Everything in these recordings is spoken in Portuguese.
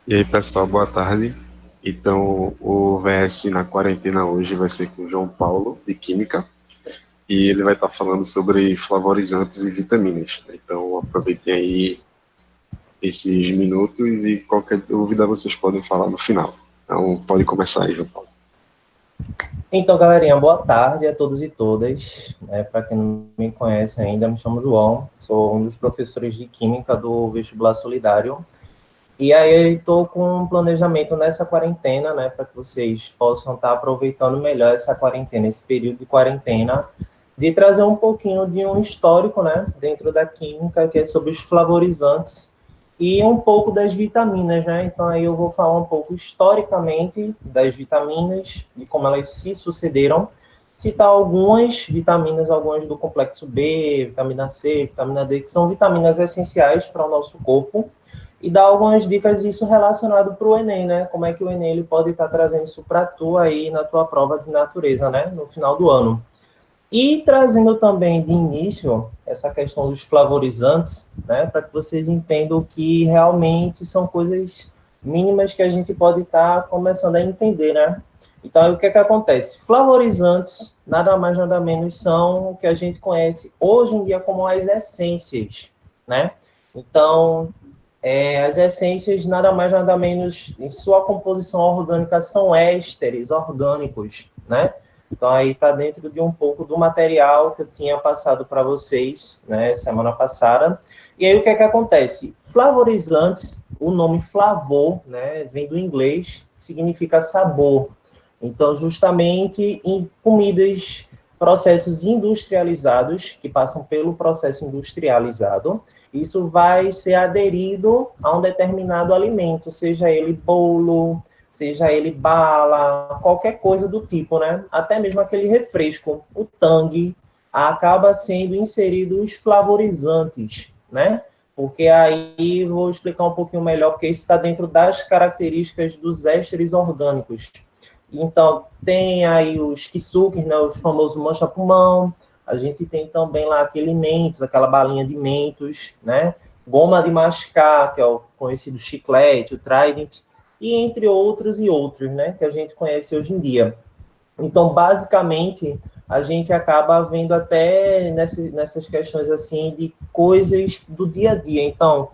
E aí, pessoal, boa tarde. Então, o VS na quarentena hoje vai ser com o João Paulo, de Química, e ele vai estar falando sobre flavorizantes e vitaminas. Então, aproveitem aí esses minutos e qualquer dúvida vocês podem falar no final. Então, pode começar aí, João Paulo. Então, galerinha, boa tarde a todos e todas. Para quem não me conhece ainda, me chamo João, sou um dos professores de Química do Vestibular Solidário. E aí, estou com um planejamento nessa quarentena, né, para que vocês possam estar aproveitando melhor essa quarentena, esse período de quarentena, de trazer um pouquinho de um histórico, né, dentro da Química, que é sobre os flavorizantes e um pouco das vitaminas, né? Então aí eu vou falar um pouco historicamente das vitaminas, de como elas se sucederam, citar algumas vitaminas, algumas do complexo B, vitamina C, vitamina D, que são vitaminas essenciais para o nosso corpo, e dar algumas dicas isso relacionado para o Enem, né? Como é que o Enem ele pode estar trazendo isso para tu aí na tua prova de natureza, né? No final do ano. E trazendo também de início essa questão dos flavorizantes, né, para que vocês entendam que realmente são coisas mínimas que a gente pode estar começando a entender, né? Então, o que é que acontece? Flavorizantes, nada mais nada menos, são o que a gente conhece hoje em dia como as essências, né? Então, as essências, nada mais nada menos, em sua composição orgânica, são ésteres orgânicos, né? Então, aí está dentro de um pouco do material que eu tinha passado para vocês, né, semana passada. E aí, o que é que acontece? Flavorizantes, o nome flavor, né, vem do inglês, significa sabor. Então, justamente em comidas, processos industrializados, que passam pelo processo industrializado, isso vai ser aderido a um determinado alimento, seja ele bolo, seja ele bala, qualquer coisa do tipo, né? Até mesmo aquele refresco, o Tang, acaba sendo inserido os flavorizantes, né? Porque aí vou explicar um pouquinho melhor, porque isso está dentro das características dos ésteres orgânicos. Então, tem aí os kisuke, né, os famosos mancha-pulmão, a gente tem também lá aquele mentos, aquela balinha de mentos, né? Goma de mascar, que é o conhecido chiclete, o Trident, e entre outros e outros, né, que a gente conhece hoje em dia. Então, basicamente, a gente acaba vendo até nessas questões assim de coisas do dia a dia. Então,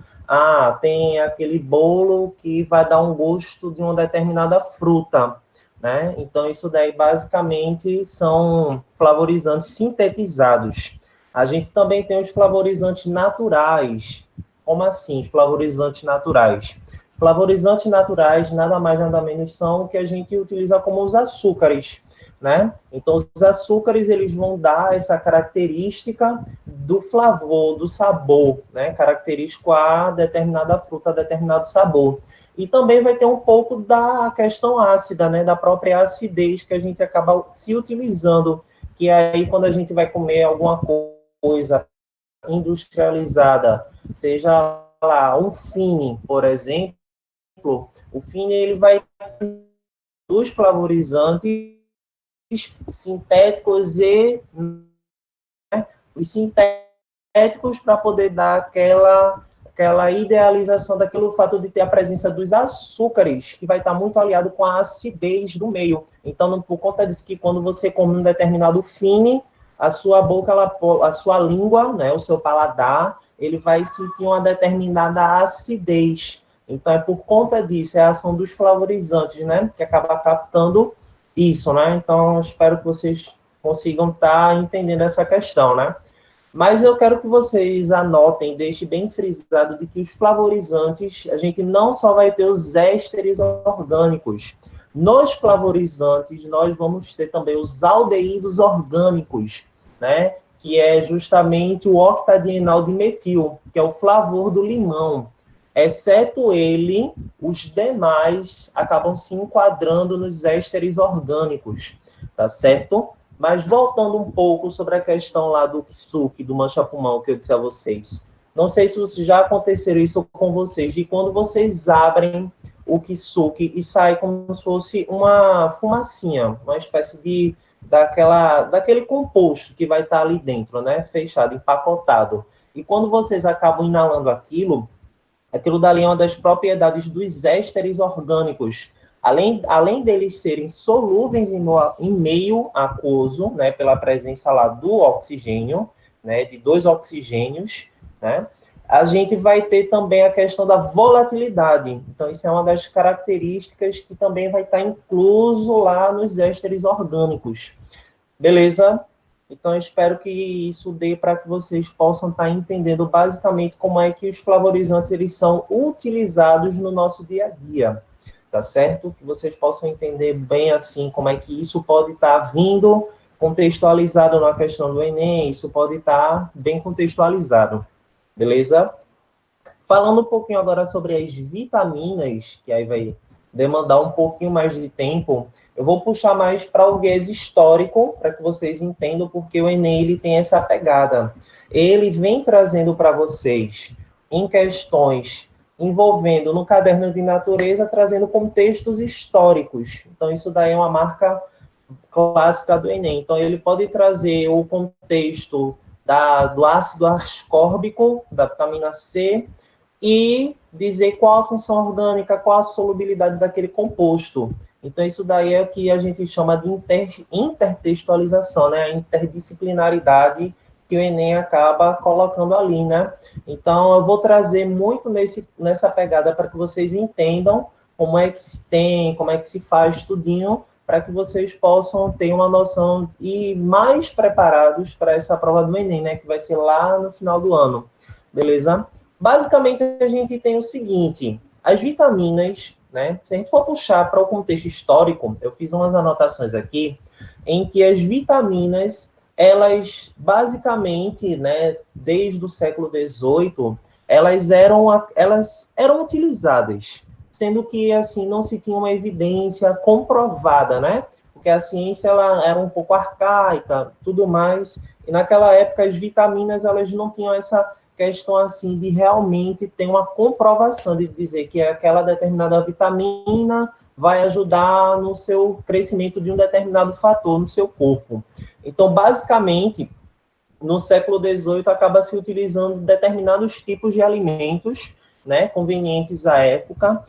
tem aquele bolo que vai dar um gosto de uma determinada fruta, né? Então, isso daí basicamente são flavorizantes sintetizados. A gente também tem os flavorizantes naturais. Como assim, flavorizantes naturais? Flavorizantes naturais nada mais nada menos são o que a gente utiliza como os açúcares, né? Então, os açúcares, eles vão dar essa característica do flavor, do sabor, né? Característico a determinada fruta, a determinado sabor. E também vai ter um pouco da questão ácida, né? Da própria acidez que a gente acaba se utilizando, que é aí quando a gente vai comer alguma coisa industrializada, seja lá um fine, por exemplo, o fine ele vai dos flavorizantes sintéticos e, né, os sintéticos para poder dar aquela idealização daquele fato de ter a presença dos açúcares, que vai estar muito aliado com a acidez do meio. Então, por conta disso que quando você come um determinado fine, a sua boca, a sua língua, né, o seu paladar, ele vai sentir uma determinada acidez. Então, é por conta disso, é a ação dos flavorizantes, né, que acaba captando isso, né? Então, espero que vocês consigam estar entendendo essa questão, né? Mas eu quero que vocês anotem, deixem bem frisado de que os flavorizantes, a gente não só vai ter os ésteres orgânicos. Nos flavorizantes, nós vamos ter também os aldeídos orgânicos, né? Que é justamente o octadienal de metil, que é o flavor do limão. Exceto ele, os demais acabam se enquadrando nos ésteres orgânicos, tá certo? Mas voltando um pouco sobre a questão lá do kisuke, do mancha-pulmão, que eu disse a vocês. Não sei se já aconteceram isso com vocês, de quando vocês abrem o kisuke e sai como se fosse uma fumacinha, uma espécie de daquele composto que vai estar ali dentro, né? Fechado, empacotado. E quando vocês acabam inalando aquilo, Aquilo dali é uma das propriedades dos ésteres orgânicos. Além deles serem solúveis em meio aquoso, né, pela presença lá do oxigênio, né, de 2 oxigênios, né, a gente vai ter também a questão da volatilidade. Então, isso é uma das características que também vai estar incluso lá nos ésteres orgânicos. Beleza? Então, eu espero que isso dê para que vocês possam estar entendendo basicamente como é que os flavorizantes eles são utilizados no nosso dia a dia, tá certo? Que vocês possam entender bem assim como é que isso pode estar vindo contextualizado na questão do Enem, isso pode estar bem contextualizado, beleza? Falando um pouquinho agora sobre as vitaminas, que aí vai demandar um pouquinho mais de tempo, eu vou puxar mais para o viés histórico, para que vocês entendam porque o Enem ele tem essa pegada. Ele vem trazendo para vocês em questões envolvendo no caderno de natureza, trazendo contextos históricos. Então, isso daí é uma marca clássica do Enem. Então, ele pode trazer o contexto do ácido ascórbico, da vitamina C, e dizer qual a função orgânica, qual a solubilidade daquele composto. Então, isso daí é o que a gente chama de intertextualização, né? A interdisciplinaridade que o Enem acaba colocando ali, né? Então, eu vou trazer muito nessa pegada para que vocês entendam como é que se tem, como é que se faz tudinho, para que vocês possam ter uma noção e mais preparados para essa prova do Enem, né? Que vai ser lá no final do ano. Beleza? Basicamente, a gente tem o seguinte, as vitaminas, né? Se a gente for puxar para o contexto histórico, eu fiz umas anotações aqui, em que as vitaminas, elas basicamente, né, desde o século XVIII, elas eram utilizadas, sendo que, assim, não se tinha uma evidência comprovada, né? Porque a ciência, ela era um pouco arcaica, tudo mais, e naquela época as vitaminas, elas não tinham essa questão assim de realmente ter uma comprovação de dizer que aquela determinada vitamina vai ajudar no seu crescimento de um determinado fator no seu corpo. Então, basicamente, no século XVIII acaba se utilizando determinados tipos de alimentos, né, convenientes à época.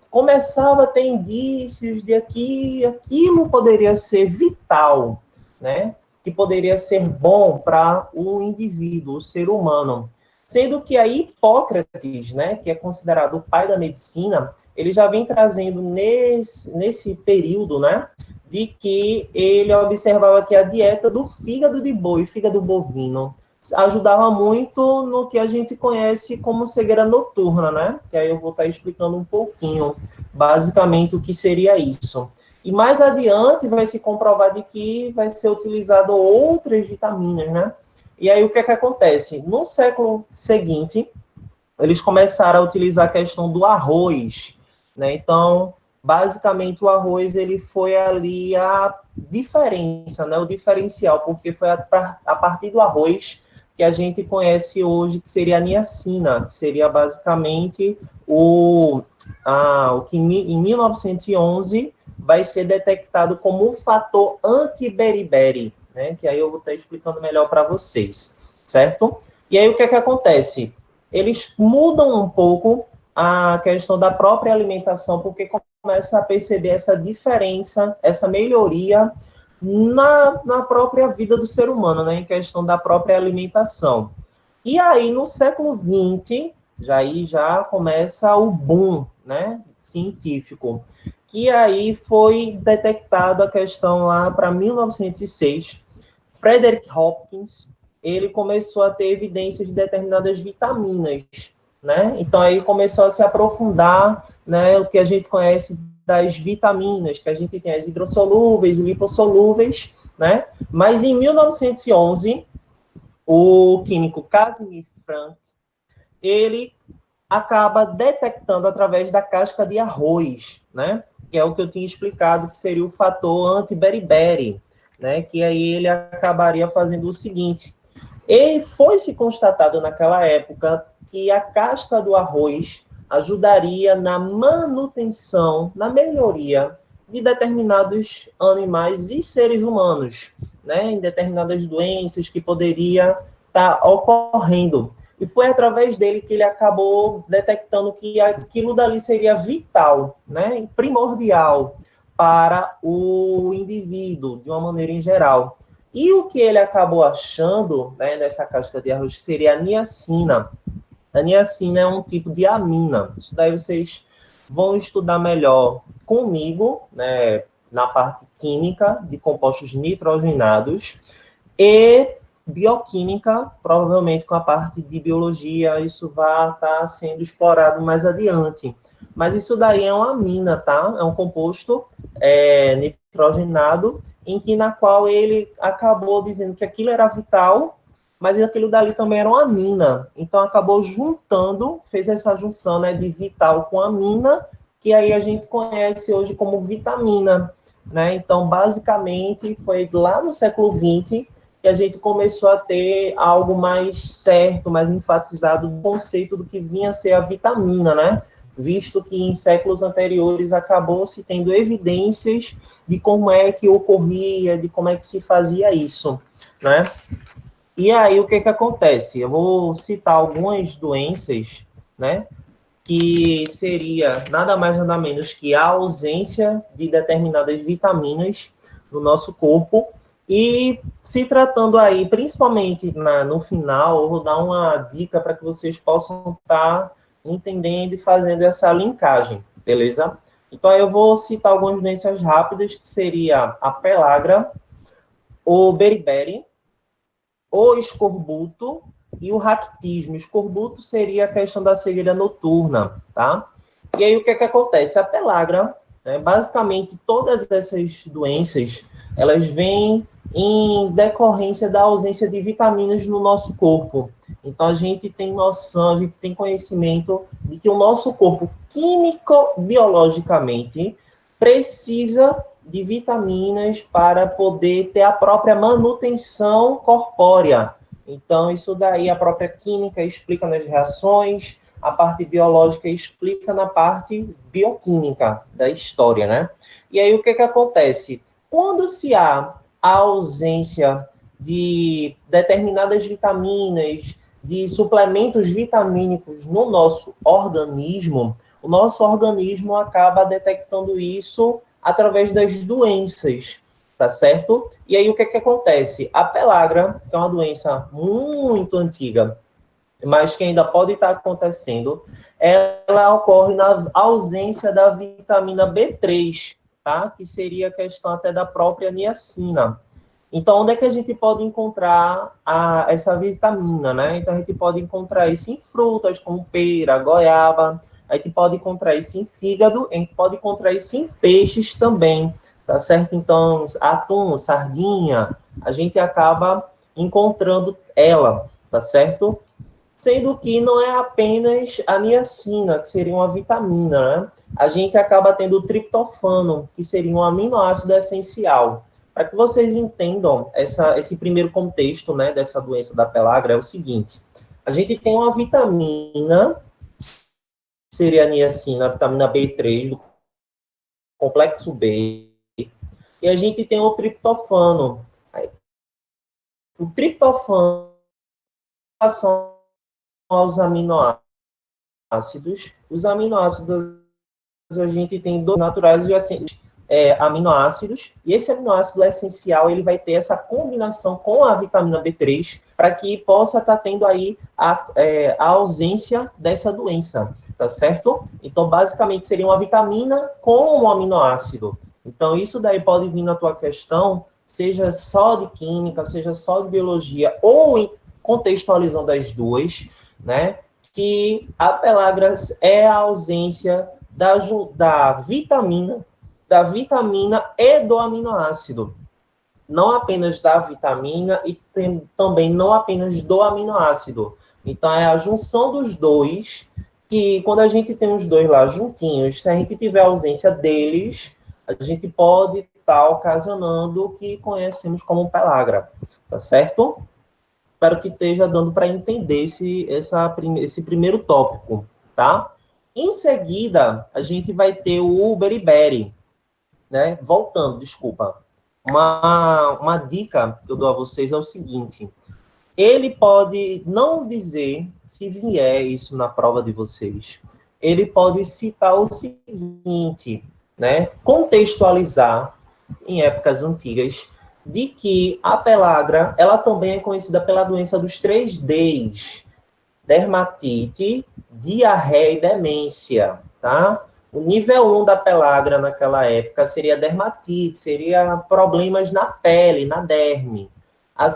Começava a ter indícios de que aquilo poderia ser vital, né? Que poderia ser bom para o indivíduo, o ser humano. Sendo que a Hipócrates, né, que é considerado o pai da medicina, ele já vem trazendo nesse período, né, de que ele observava que a dieta do fígado de boi, fígado bovino, ajudava muito no que a gente conhece como cegueira noturna, né? Que aí eu vou estar explicando um pouquinho, basicamente, o que seria isso. E mais adiante vai se comprovar de que vai ser utilizado outras vitaminas, né? E aí o que é que acontece? No século seguinte, eles começaram a utilizar a questão do arroz, né? Então, basicamente, o arroz ele foi ali a diferença, né? O diferencial, porque foi a partir do arroz que a gente conhece hoje, que seria a niacina, que seria basicamente o que em 1911 vai ser detectado como um fator anti-beriberi, né? Que aí eu vou estar explicando melhor para vocês, certo? E aí o que é que acontece? Eles mudam um pouco a questão da própria alimentação, porque começa a perceber essa diferença, essa melhoria na própria vida do ser humano, né, em questão da própria alimentação. E aí, no século XX, já começa o boom, né, científico, que aí foi detectada a questão lá para 1906. Frederick Hopkins, ele começou a ter evidência de determinadas vitaminas, né? Então aí começou a se aprofundar, né, o que a gente conhece das vitaminas, que a gente tem as hidrossolúveis, lipossolúveis, né? Mas em 1911, o químico Casimir Frank, ele acaba detectando através da casca de arroz, né? Que é o que eu tinha explicado, que seria o fator anti-beriberi, né? Que aí ele acabaria fazendo o seguinte: e foi-se constatado naquela época que a casca do arroz ajudaria na manutenção, na melhoria de determinados animais e seres humanos, né, em determinadas doenças que poderia estar ocorrendo. E foi através dele que ele acabou detectando que aquilo dali seria vital, né, primordial para o indivíduo, de uma maneira em geral. E o que ele acabou achando, né, nessa casca de arroz seria a niacina. A niacina é um tipo de amina. Isso daí vocês vão estudar melhor comigo, né, na parte química de compostos nitrogenados e bioquímica, provavelmente com a parte de biologia, isso vai estar sendo explorado mais adiante. Mas isso daí é uma amina, tá? É um composto nitrogenado, na qual ele acabou dizendo que aquilo era vital, mas aquilo dali também era uma amina. Então acabou juntando, fez essa junção, né, de vital com amina, que aí a gente conhece hoje como vitamina, né? Então, basicamente, foi lá no século XX que a gente começou a ter algo mais certo, mais enfatizado do conceito do que vinha a ser a vitamina, né? Visto que em séculos anteriores acabou se tendo evidências de como é que ocorria, de como é que se fazia isso, né? E aí, o que que acontece? Eu vou citar algumas doenças, né? Que seria nada mais nada menos que a ausência de determinadas vitaminas no nosso corpo. E se tratando aí, principalmente no final, eu vou dar uma dica para que vocês possam estar entendendo e fazendo essa linkagem, beleza? Então, aí eu vou citar algumas doenças rápidas, que seria a pellagra, o beriberi, o escorbuto e o ractismo. O escorbuto seria a questão da cegueira noturna, tá? E aí o que é que acontece? A pellagra, né, basicamente todas essas doenças, elas vêm em decorrência da ausência de vitaminas no nosso corpo. Então a gente tem noção, a gente tem conhecimento de que o nosso corpo, químico-biologicamente, precisa de vitaminas para poder ter a própria manutenção corpórea. Então, isso daí a própria química explica nas reações, a parte biológica explica na parte bioquímica da história, né? E aí, o que que acontece? Quando se há a ausência de determinadas vitaminas, de suplementos vitamínicos no nosso organismo, o nosso organismo acaba detectando isso através das doenças, tá certo? E aí o que que acontece? A pellagra é uma doença muito antiga, mas que ainda pode estar acontecendo. Ela ocorre na ausência da vitamina B3, tá? Que seria a questão até da própria niacina. Então, onde é que a gente pode encontrar essa vitamina, né? Então, a gente pode encontrar isso em frutas, como pera, goiaba. A gente pode encontrar isso em fígado, a gente pode encontrar isso em peixes também, tá certo? Então, atum, sardinha, a gente acaba encontrando ela, tá certo? Sendo que não é apenas a niacina, que seria uma vitamina, né? A gente acaba tendo o triptofano, que seria um aminoácido essencial. Para que vocês entendam esse primeiro contexto, né, dessa doença da pellagra, é o seguinte: a gente tem uma vitamina, seria a niacina, a vitamina B3, do complexo B, e a gente tem o triptofano. O triptofano são aos aminoácidos. Os aminoácidos, a gente tem dois naturais e assim, aminoácidos, e esse aminoácido essencial, ele vai ter essa combinação com a vitamina B3 para que possa estar tendo aí a ausência dessa doença, tá certo? Então, basicamente, seria uma vitamina com um aminoácido. Então, isso daí pode vir na tua questão, seja só de química, seja só de biologia, ou contextualizando as duas, né? Que a pellagra é a ausência da vitamina e do aminoácido. Não apenas da vitamina e também não apenas do aminoácido. Então, é a junção dos dois, que quando a gente tem os dois lá juntinhos, se a gente tiver ausência deles, a gente pode estar ocasionando o que conhecemos como pellagra, tá certo? Espero que esteja dando para entender esse primeiro tópico, tá? Em seguida, a gente vai ter o beriberi, né? Voltando, desculpa. Uma dica que eu dou a vocês é o seguinte: ele pode não dizer, se vier isso na prova de vocês, ele pode citar o seguinte, né? Contextualizar em épocas antigas de que a pellagra, ela também é conhecida pela doença dos 3Ds, dermatite, diarreia e demência, tá? O nível 1 da pellagra naquela época seria dermatite, seria problemas na pele, na derme. O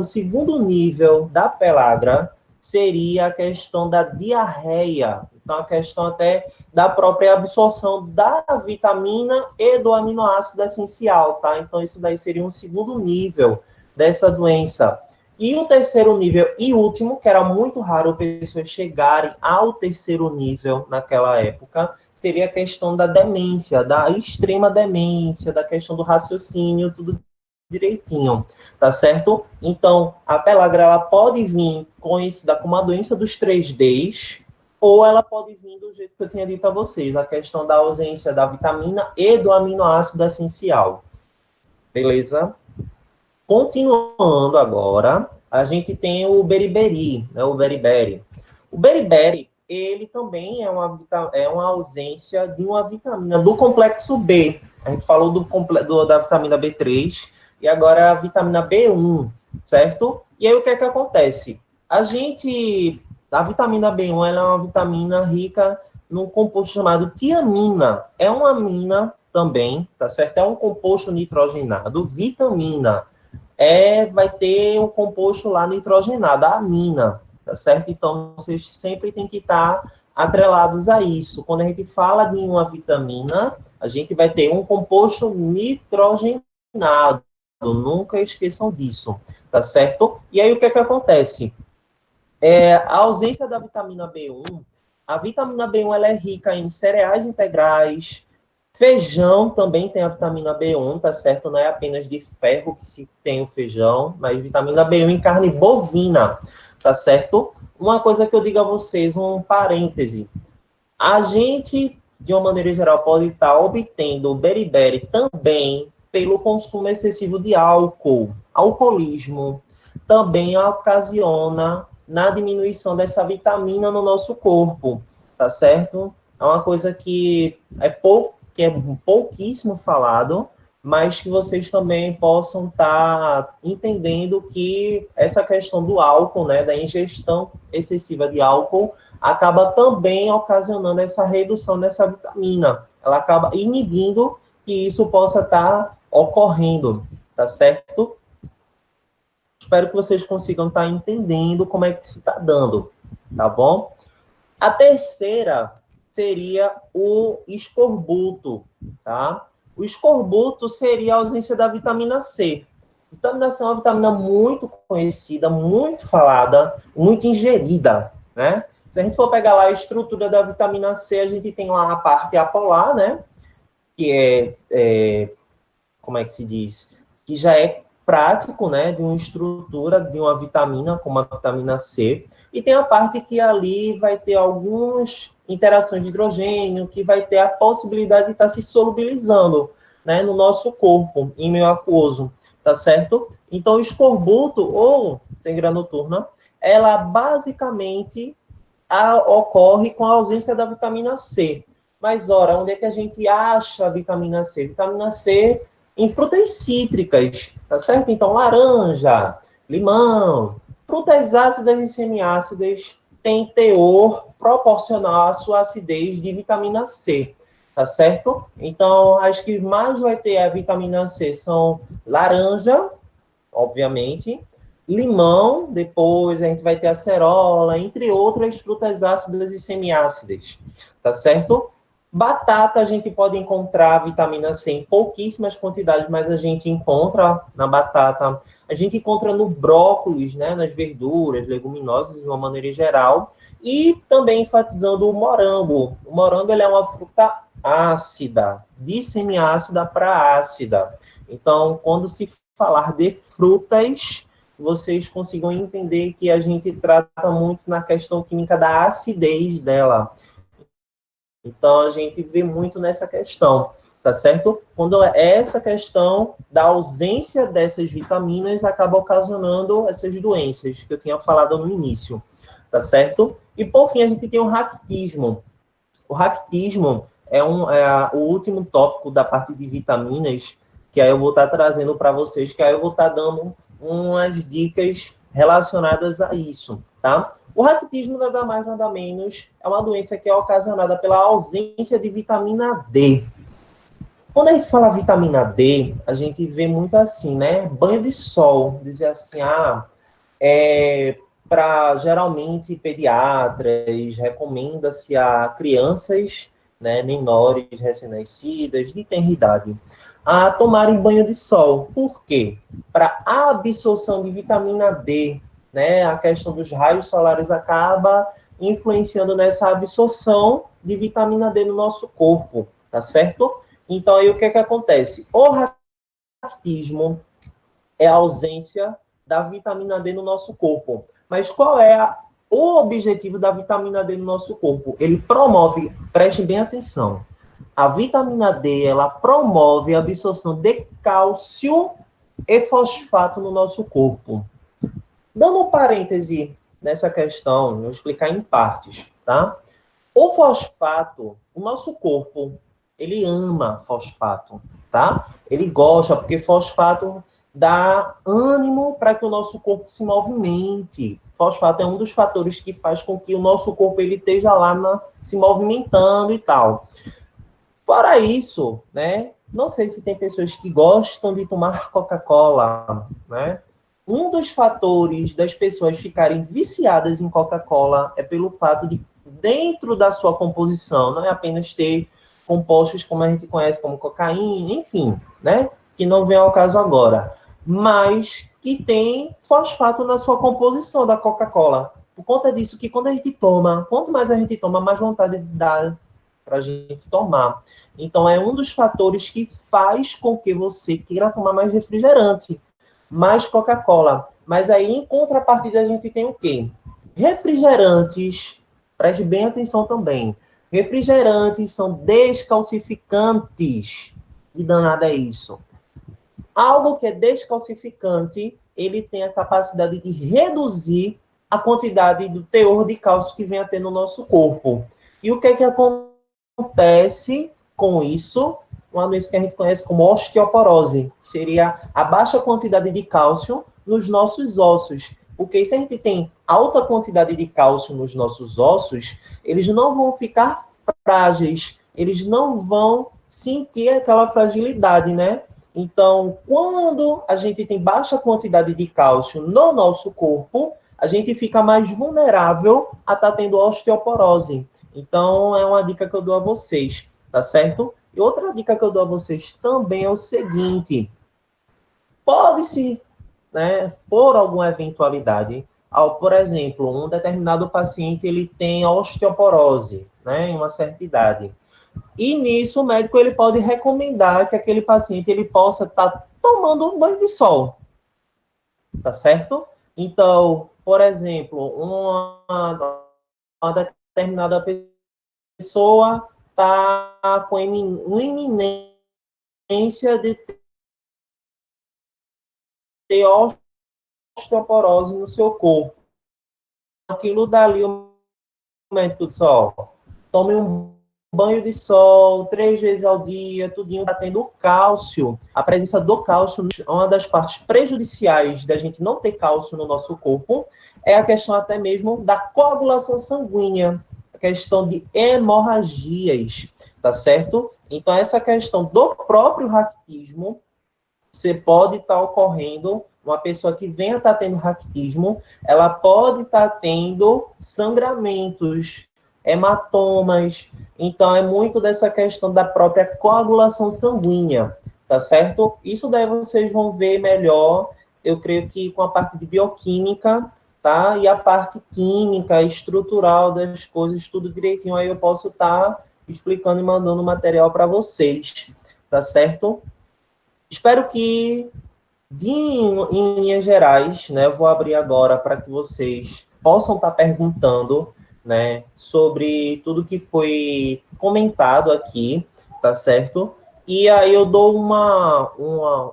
segundo nível da pellagra seria a questão da diarreia, então a questão até da própria absorção da vitamina e do aminoácido essencial, tá? Então isso daí seria um segundo nível dessa doença. E o terceiro nível e último, que era muito raro pessoas chegarem ao terceiro nível naquela época, seria a questão da demência, da extrema demência, da questão do raciocínio, tudo direitinho, tá certo? Então, a pellagra, ela pode vir conhecida como a doença dos 3Ds, ou ela pode vir do jeito que eu tinha dito a vocês, a questão da ausência da vitamina e do aminoácido essencial. Beleza? Continuando agora, a gente tem o beriberi, né, o beriberi. O beriberi, ele também é uma ausência de uma vitamina do complexo B. A gente falou da vitamina B3 e agora a vitamina B1, certo? E aí o que é que acontece? A vitamina B1 ela é uma vitamina rica num composto chamado tiamina. É uma amina também, tá certo? É um composto nitrogenado, vitamina. Vai ter um composto lá nitrogenado, a amina, tá certo? Então, vocês sempre tem que estar atrelados a isso. Quando a gente fala de uma vitamina, a gente vai ter um composto nitrogenado. Nunca esqueçam disso, tá certo? E aí, o que é que acontece? A ausência da vitamina B1, a vitamina B1 ela é rica em cereais integrais, feijão também tem a vitamina B1, tá certo? Não é apenas de ferro que se tem o feijão, mas vitamina B1 em carne bovina, tá certo? Uma coisa que eu digo a vocês, um parêntese. A gente, de uma maneira geral, pode estar obtendo o beriberi também pelo consumo excessivo de álcool. Alcoolismo também ocasiona na diminuição dessa vitamina no nosso corpo, tá certo? É uma coisa que é pouquíssimo falado, mas que vocês também possam estar entendendo que essa questão do álcool, né, da ingestão excessiva de álcool, acaba também ocasionando essa redução dessa vitamina. Ela acaba inibindo que isso possa estar ocorrendo, tá certo? Espero que vocês consigam estar entendendo como é que se está dando, tá bom? A terceira seria o escorbuto, tá? O escorbuto seria a ausência da vitamina C. A vitamina C é uma vitamina muito conhecida, muito falada, muito ingerida, né? Se a gente for pegar lá a estrutura da vitamina C, a gente tem lá a parte apolar, né? Que como é que se diz? Que já é prático, né? De uma estrutura de uma vitamina, como a vitamina C. E tem a parte que ali vai ter algumas interações de hidrogênio, que vai ter a possibilidade de estar se solubilizando, né? No nosso corpo, em meio aquoso, tá certo? Então, o escorbuto, ou sangueira noturna, ela basicamente ocorre com a ausência da vitamina C. Mas, ora, onde é que a gente acha a vitamina C? Vitamina C em frutas cítricas, tá certo? Então, laranja, limão, frutas ácidas e semiácidas têm teor proporcional à sua acidez de vitamina C, tá certo? Então, as que mais vai ter a vitamina C são laranja, obviamente, limão, depois a gente vai ter acerola, entre outras frutas ácidas e semiácidas, tá certo? Batata, a gente pode encontrar vitamina C em pouquíssimas quantidades, mas a gente encontra na batata, a gente encontra no brócolis, né, nas verduras, leguminosas, de uma maneira geral, e também enfatizando o morango. O morango ele é uma fruta ácida, de semiácida para ácida. Então, quando se falar de frutas, vocês consigam entender que a gente trata muito na questão química da acidez dela. Então, a gente vê muito nessa questão. tá certo? Quando essa questão da ausência dessas vitaminas acaba ocasionando essas doenças que eu tinha falado no início, tá certo? E, por fim, a gente tem o raquitismo. O raquitismo é o último tópico da parte de vitaminas, que aí eu vou estar trazendo para vocês, que aí eu vou estar dando umas dicas relacionadas a isso, tá? O raquitismo, nada mais, nada menos, é uma doença que é ocasionada pela ausência de vitamina D. Quando a gente fala vitamina D, a gente vê muito assim, né? Banho de sol, dizer assim, para geralmente pediatras, recomenda-se a crianças, né, menores, recém-nascidas, de tenra idade, a tomarem banho de sol. Por quê? Para a absorção de vitamina D, né, a questão dos raios solares acaba influenciando nessa absorção de vitamina D no nosso corpo, tá certo? Então, aí o que acontece? O raquitismo é a ausência da vitamina D no nosso corpo. Mas qual é o objetivo da vitamina D no nosso corpo? Ele promove, preste bem atenção, a vitamina D, ela promove a absorção de cálcio e fosfato no nosso corpo. Dando um parêntese nessa questão, vou explicar em partes, tá? O fosfato, o nosso corpo, ele ama fosfato, tá? Ele gosta, porque fosfato dá ânimo para que o nosso corpo se movimente. Fosfato é um dos fatores que faz com que o nosso corpo ele esteja lá se movimentando e tal. Fora isso, né? Não sei se tem pessoas que gostam de tomar Coca-Cola, né? Um dos fatores das pessoas ficarem viciadas em Coca-Cola é pelo fato de, dentro da sua composição, não é apenas ter compostos como a gente conhece como cocaína, enfim, né? Que não vem ao caso agora, mas que tem fosfato na sua composição da Coca-Cola. Por conta disso, que quando a gente toma, quanto mais a gente toma, mais vontade dá para a gente tomar. Então, é um dos fatores que faz com que você queira tomar mais refrigerante, mais Coca-Cola. Mas aí, em contrapartida, a gente tem o quê? Refrigerantes, preste bem atenção também. Refrigerantes são descalcificantes. Que danada é isso? Algo que é descalcificante, ele tem a capacidade de reduzir a quantidade do teor de cálcio que vem a ter no nosso corpo. E o que é que acontece com isso? Uma doença que a gente conhece como osteoporose, que seria a baixa quantidade de cálcio nos nossos ossos. Porque se a gente tem alta quantidade de cálcio nos nossos ossos, eles não vão ficar frágeis, eles não vão sentir aquela fragilidade, né? Então, quando a gente tem baixa quantidade de cálcio no nosso corpo, a gente fica mais vulnerável a estar tendo osteoporose. Então, é uma dica que eu dou a vocês, tá certo? E outra dica que eu dou a vocês também é o seguinte: pode-se, né, por alguma eventualidade, por exemplo, um determinado paciente ele tem osteoporose, né, em uma certa idade. E nisso o médico ele pode recomendar que aquele paciente ele possa estar tomando um banho de sol, tá certo? Então, por exemplo, uma determinada pessoa está com uma iminência de ter osteoporose no seu corpo. Aquilo dali o médico diz, ó, tome um banho de sol 3 vezes ao dia, tudinho, tá tendo cálcio. A presença do cálcio é uma das partes prejudiciais da gente não ter cálcio no nosso corpo, é a questão até mesmo da coagulação sanguínea, a questão de hemorragias, tá certo? Então, essa questão do próprio raquitismo, você pode estar ocorrendo, uma pessoa que venha estar tendo raquitismo, ela pode estar tendo sangramentos, hematomas. Então, é muito dessa questão da própria coagulação sanguínea, tá certo? Isso daí vocês vão ver melhor, eu creio que com a parte de bioquímica, tá? E a parte química, estrutural das coisas, tudo direitinho, aí eu posso estar explicando e mandando material para vocês, tá certo? Espero que, em linhas gerais, né, eu vou abrir agora para que vocês possam estar perguntando, né, sobre tudo que foi comentado aqui, tá certo? E aí eu dou uma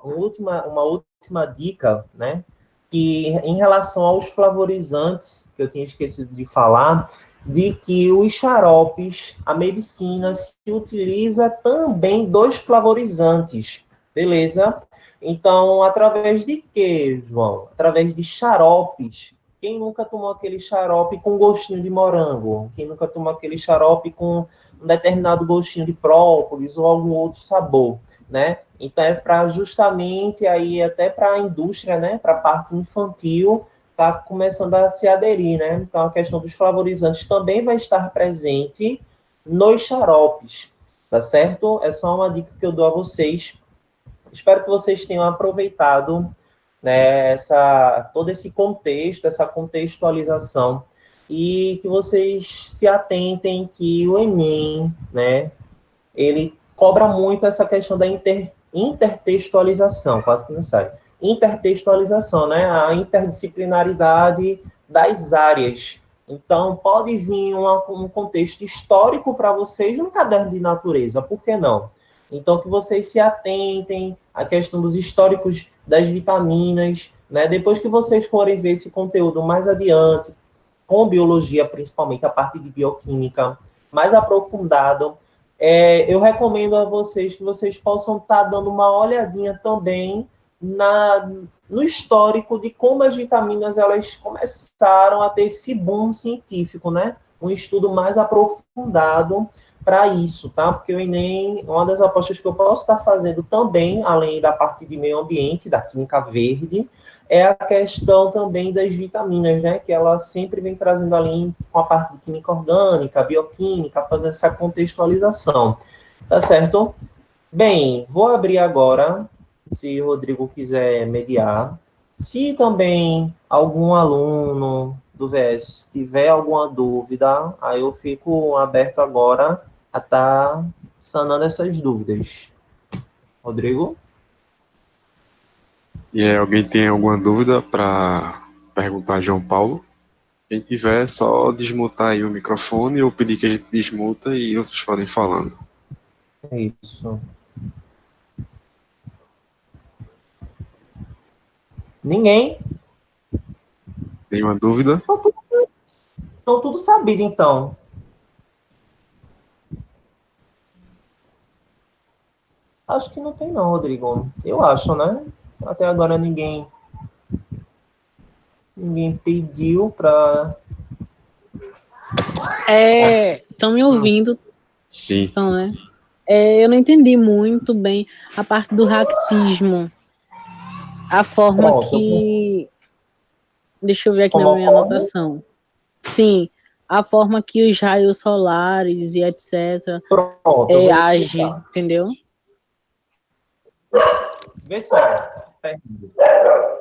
última dica, né? Que em relação aos flavorizantes, que eu tinha esquecido de falar, de que os xaropes, a medicina se utiliza também dos flavorizantes, beleza? Então, através de quê, João? Através de xaropes. Quem nunca tomou aquele xarope com gostinho de morango? Quem nunca tomou aquele xarope com um determinado gostinho de própolis ou algum outro sabor, né? Então é para justamente aí até para a indústria, né? Para a parte infantil tá começando a se aderir, né? Então a questão dos flavorizantes também vai estar presente nos xaropes, tá certo? É só uma dica que eu dou a vocês. Espero que vocês tenham aproveitado, né, todo esse contexto, essa contextualização, e que vocês se atentem que o Enem, né, ele cobra muito essa questão da intertextualização, quase que não sai. Intertextualização, né, a interdisciplinaridade das áreas. Então, pode vir um contexto histórico para vocês no caderno de natureza, por que não? Então, que vocês se atentem à questão dos históricos das vitaminas, né? Depois que vocês forem ver esse conteúdo mais adiante, com biologia, principalmente a parte de bioquímica, mais aprofundado, eu recomendo a vocês que vocês possam estar dando uma olhadinha também no histórico de como as vitaminas elas começaram a ter esse boom científico, né? Um estudo mais aprofundado para isso, tá? Porque o Enem, uma das apostas que eu posso estar fazendo também, além da parte de meio ambiente, da química verde, é a questão também das vitaminas, né? Que ela sempre vem trazendo ali com a parte de química orgânica, bioquímica, fazendo essa contextualização. Tá certo? Bem, vou abrir agora, se o Rodrigo quiser mediar. Se também algum aluno do VS tiver alguma dúvida, aí eu fico aberto agora a estar sanando essas dúvidas. Rodrigo? E aí, alguém tem alguma dúvida para perguntar a João Paulo? Quem tiver, é só desmutar aí o microfone ou pedir que a gente desmuta e vocês podem ir falando. Isso. Ninguém? Nenhuma dúvida? Então, tudo sabido, então. Acho que não tem não, Rodrigo. Eu acho, né? Até agora ninguém pediu para... Estão me ouvindo? Sim. Então, né? Eu não entendi muito bem a parte do ractismo. A forma Pronto, que... Deixa eu ver aqui como na minha ocorre? anotação. Sim, a forma que os raios solares e etc. Pronto, eu vou agem, explicar. entendeu? Vê só, Fernando.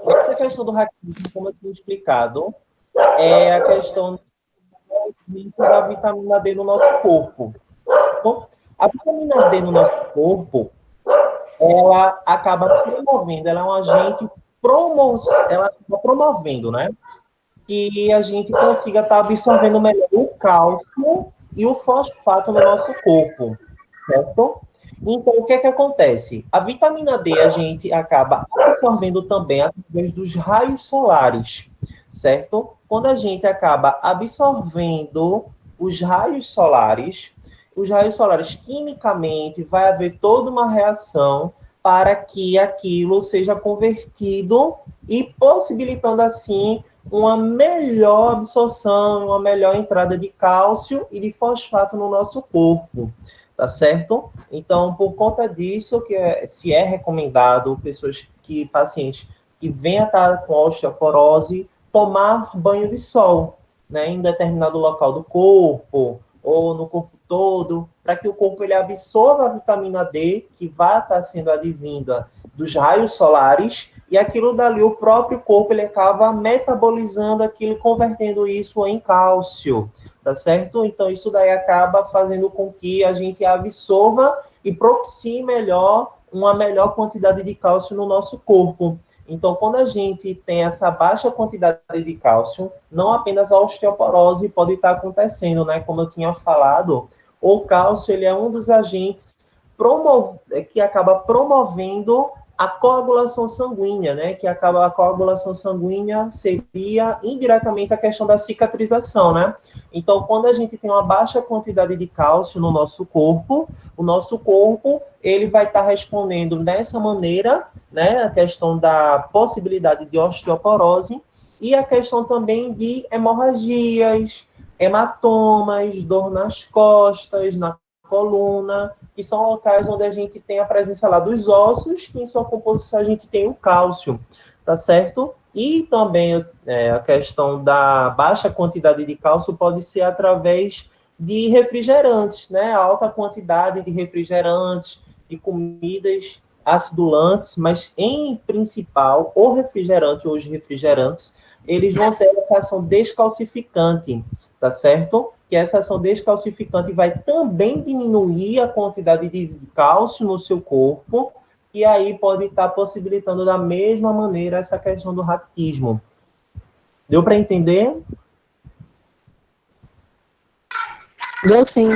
Essa questão do raquitismo, como eu tinha explicado, é a questão da vitamina D no nosso corpo. Então, a vitamina D no nosso corpo, ela acaba promovendo, ela é um agente ela acaba promovendo, né? Que a gente consiga estar absorvendo melhor o cálcio e o fosfato no nosso corpo, certo? Então, o que é que acontece? A vitamina D a gente acaba absorvendo também através dos raios solares, certo? Quando a gente acaba absorvendo os raios solares quimicamente vai haver toda uma reação para que aquilo seja convertido e possibilitando assim uma melhor absorção, uma melhor entrada de cálcio e de fosfato no nosso corpo, tá certo? Então, por conta disso, se é recomendado pacientes que venham a estar com osteoporose, tomar banho de sol, né, em determinado local do corpo, ou no corpo todo, para que o corpo ele absorva a vitamina D, que vai estar sendo advinda dos raios solares, e aquilo dali, o próprio corpo, ele acaba metabolizando aquilo, convertendo isso em cálcio, tá certo? Então, isso daí acaba fazendo com que a gente absorva e propicie uma melhor quantidade de cálcio no nosso corpo. Então, quando a gente tem essa baixa quantidade de cálcio, não apenas a osteoporose pode estar acontecendo, né? Como eu tinha falado, o cálcio ele é um dos agentes que acaba promovendo a coagulação sanguínea, né? Que a coagulação sanguínea seria indiretamente a questão da cicatrização, né? Então, quando a gente tem uma baixa quantidade de cálcio no nosso corpo, o nosso corpo ele vai estar respondendo dessa maneira, né? A questão da possibilidade de osteoporose e a questão também de hemorragias, hematomas, dor nas costas, na coluna, que são locais onde a gente tem a presença lá dos ossos, que em sua composição a gente tem o cálcio, tá certo? E também a questão da baixa quantidade de cálcio pode ser através de refrigerantes, né? A alta quantidade de refrigerantes, de comidas acidulantes, mas em principal, o refrigerante ou os refrigerantes, eles vão ter essa ação descalcificante, tá certo? Que essa ação descalcificante vai também diminuir a quantidade de cálcio no seu corpo, e aí pode estar possibilitando da mesma maneira essa questão do raquitismo. Deu para entender? Deu sim.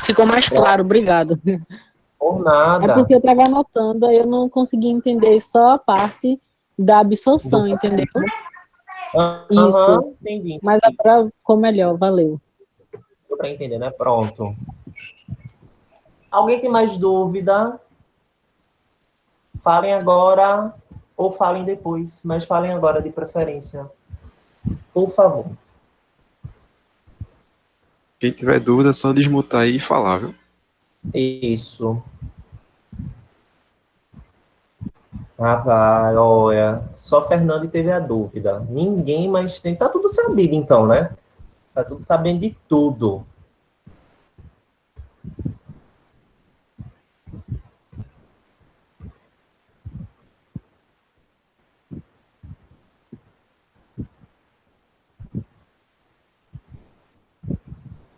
Ficou mais claro, obrigado. Por nada. É porque eu estava anotando, aí eu não consegui entender só a parte da absorção, entendeu? Isso. Entendi. Mas agora ficou melhor, valeu. Deu para entender, né? Pronto. Alguém tem mais dúvida? Falem agora ou falem depois, mas falem agora de preferência. Por favor. Quem tiver dúvida, é só desmutar aí e falar, viu? Isso. Rapaz, olha, só Fernando teve a dúvida. Ninguém mais tem. Tá tudo sabido, então, né? Tá tudo sabendo de tudo.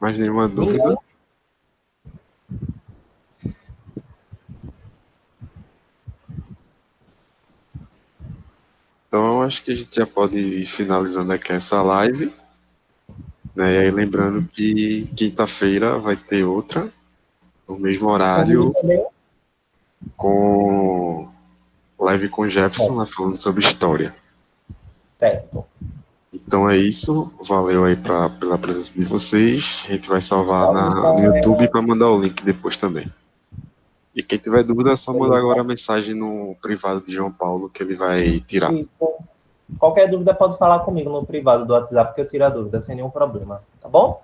Mais nenhuma dúvida? Ninguém? Então, acho que a gente já pode ir finalizando aqui essa live. Né? E aí, lembrando que quinta-feira vai ter outra, no mesmo horário, com live com Jefferson, lá falando sobre história. Certo. Então é isso. Valeu aí pela presença de vocês. A gente vai salvar no YouTube para mandar o link depois também. E quem tiver dúvida é só mandar agora a mensagem no privado de João Paulo que ele vai tirar. Qualquer dúvida pode falar comigo no privado do WhatsApp que eu tiro a dúvida sem nenhum problema, tá bom?